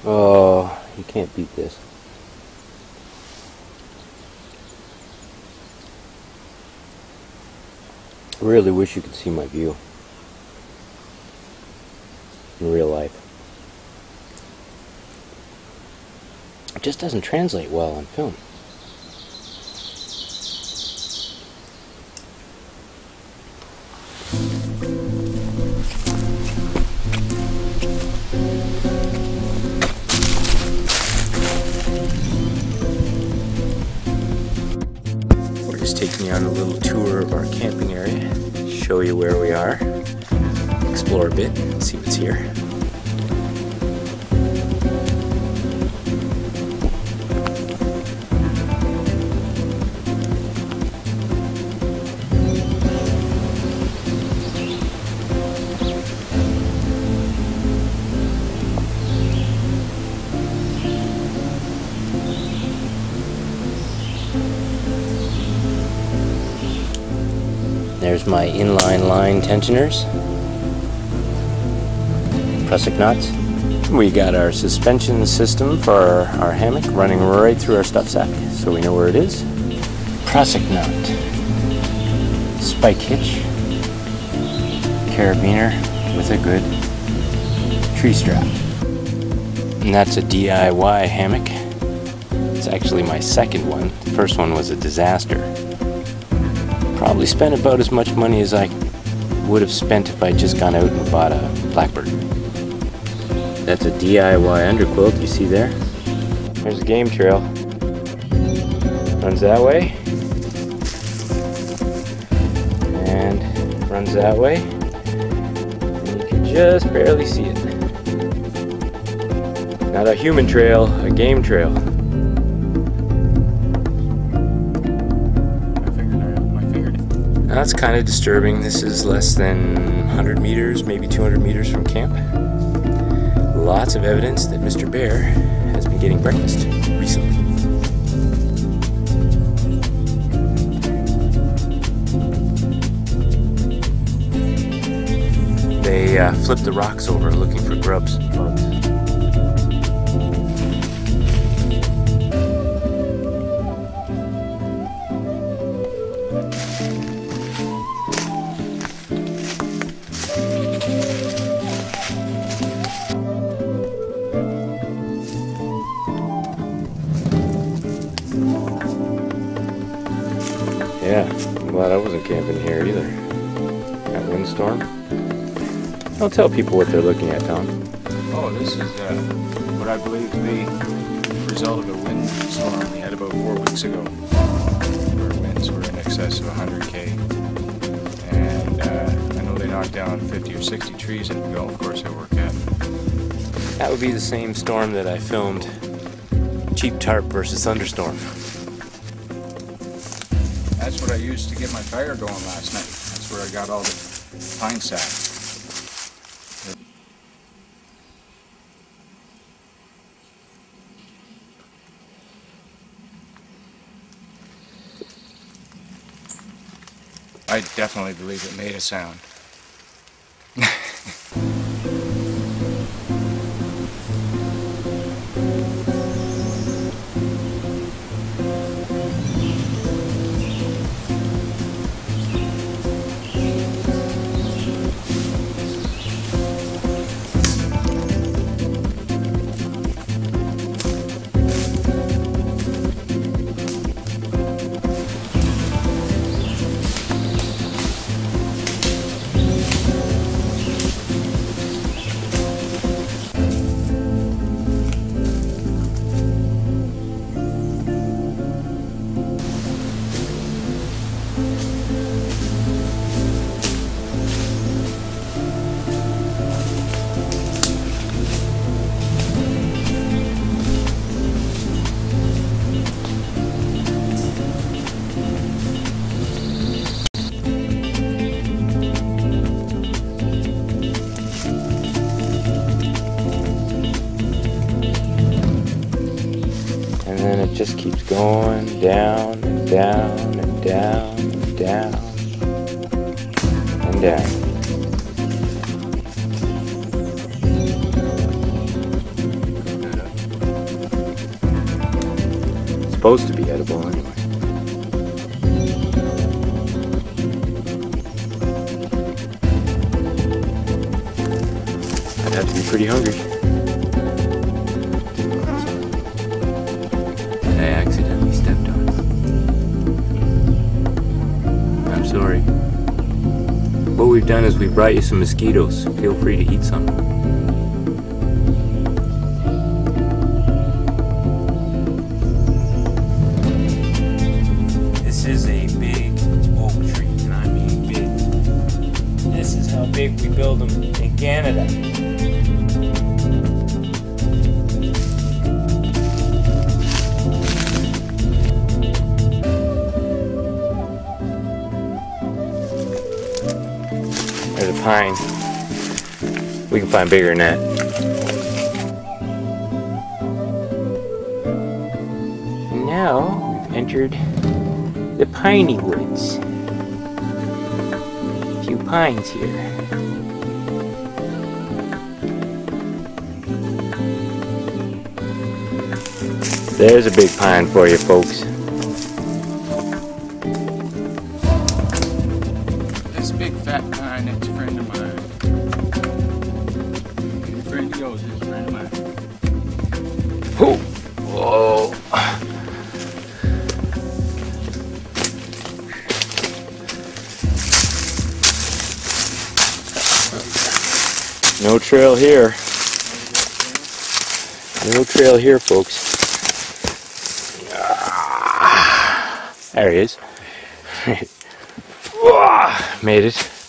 Oh, you can't beat this. I really wish you could see my view in real life. It just doesn't translate well on film. We're just taking you on a little tour of our camping area, show you where we are, explore a bit, see what's here. There's my inline line tensioners, prusik knots. We got our suspension system for our hammock running right through our stuff sack, so we know where it is. Prusik knot, spike hitch, carabiner with a good tree strap. And that's a DIY hammock. It's actually my second one. The first one was a disaster. Probably spent about as much money as I would have spent if I'd just gone out and bought a Blackbird. That's a DIY underquilt, you see there? There's a game trail. Runs that way. And runs that way. And you can just barely see it. Not a human trail, a game trail. That's kind of disturbing. This is less than 100 meters, maybe 200 meters from camp. Lots of evidence that Mr. Bear has been getting breakfast recently. They flipped the rocks over looking for grubs and bugs. Yeah, I'm glad I wasn't camping here either. That windstorm. Don't tell people what they're looking at, Tom. Oh, this is what I believe to be the result of a windstorm we had about 4 weeks ago. Our winds were in excess of 100k. And I know they knocked down 50 or 60 trees at the golf course I work at. That would be the same storm that I filmed Cheap Tarp versus Thunderstorm. That's what I used to get my fire going last night. That's where I got all the pine sap. I definitely believe it made a sound. And then it just keeps going down and down and down and down and down. supposed to be edible anyway. I'd have to be pretty hungry. I accidentally stepped on it. I'm sorry. What we've done is we've brought you some mosquitoes. Feel free to eat some. This is a big oak tree, and I mean big. This is how big we build them in Canada. There's a pine. We can find bigger than that. Now we've entered the piney woods. A few pines here. There's a big pine for you folks. This big fat pine, it's a friend of mine. Friend goes, it's a friend of mine. Oh. Whoa. No trail here. No trail here, folks. There he is. Made it.